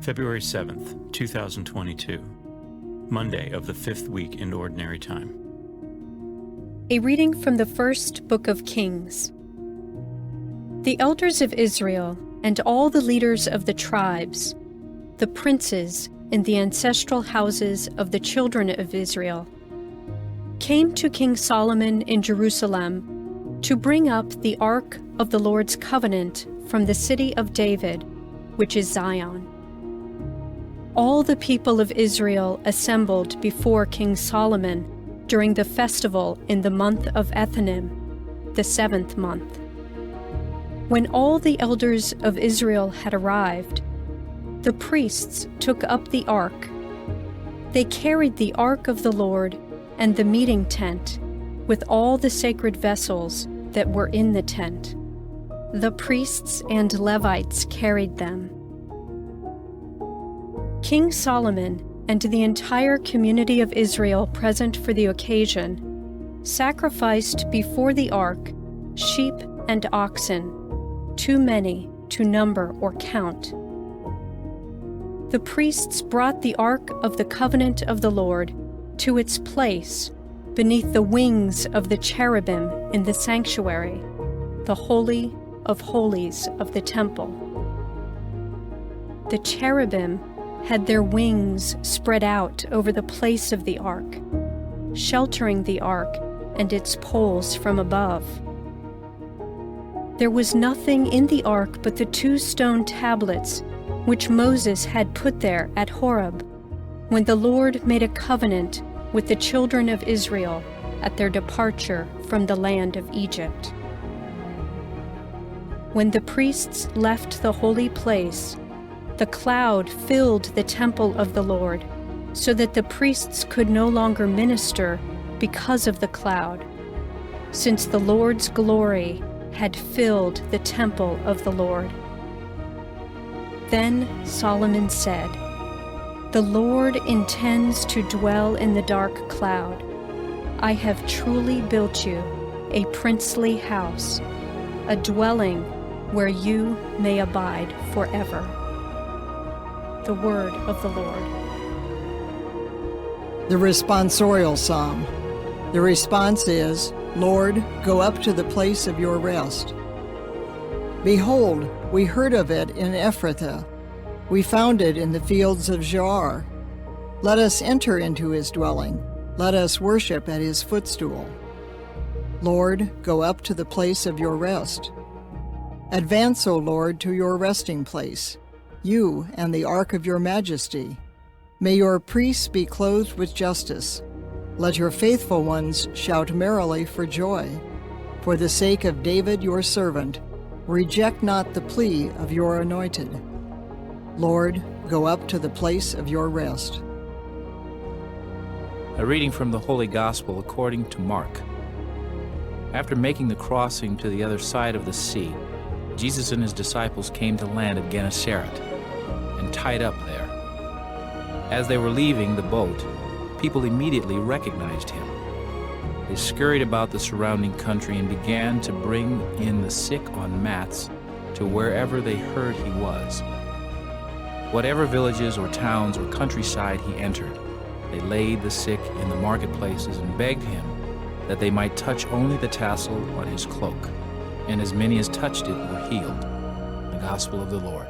February 7th, 2022, Monday of the 5th week in Ordinary Time. A reading from the first book of Kings. The elders of Israel and all the leaders of the tribes, the princes in the ancestral houses of the children of Israel, came to King Solomon in Jerusalem to bring up the ark of the Lord's covenant from the city of David, which is Zion. All the people of Israel assembled before King Solomon during the festival in the month of Ethanim, the 7th month. When all the elders of Israel had arrived, the priests took up the ark. They carried the ark of the Lord and the meeting tent with all the sacred vessels that were in the tent. The priests and Levites carried them. King Solomon and the entire community of Israel present for the occasion sacrificed before the ark sheep and oxen, too many to number or count. The priests brought the ark of the covenant of the Lord to its place beneath the wings of the cherubim in the sanctuary, the Holy of Holies of the temple. The cherubim had their wings spread out over the place of the ark, sheltering the ark and its poles from above. There was nothing in the ark but the 2 stone tablets which Moses had put there at Horeb, when the Lord made a covenant with the children of Israel at their departure from the land of Egypt. When the priests left the holy place, the cloud filled the temple of the Lord, so that the priests could no longer minister because of the cloud, since the Lord's glory had filled the temple of the Lord. Then Solomon said, "The Lord intends to dwell in the dark cloud. I have truly built you a princely house, a dwelling where you may abide forever." The word of the Lord. The responsorial psalm. The response is, "Lord, go up to the place of your rest." Behold, we heard of it in Ephrathah. We found it in the fields of Jaar. Let us enter into his dwelling. Let us worship at his footstool. Lord, go up to the place of your rest. Advance, O Lord, to your resting place, you and the ark of your majesty. May your priests be clothed with justice. Let your faithful ones shout merrily for joy. For the sake of David your servant, reject not the plea of your anointed. Lord, go up to the place of your rest. A reading from the Holy Gospel according to Mark. After making the crossing to the other side of the sea, Jesus and his disciples came to land at Gennesaret and tied up there. As they were leaving the boat, people immediately recognized him. They scurried about the surrounding country and began to bring in the sick on mats to wherever they heard he was. Whatever villages or towns or countryside he entered, they laid the sick in the marketplaces and begged him that they might touch only the tassel on his cloak. And as many as touched it were healed. The Gospel of the Lord.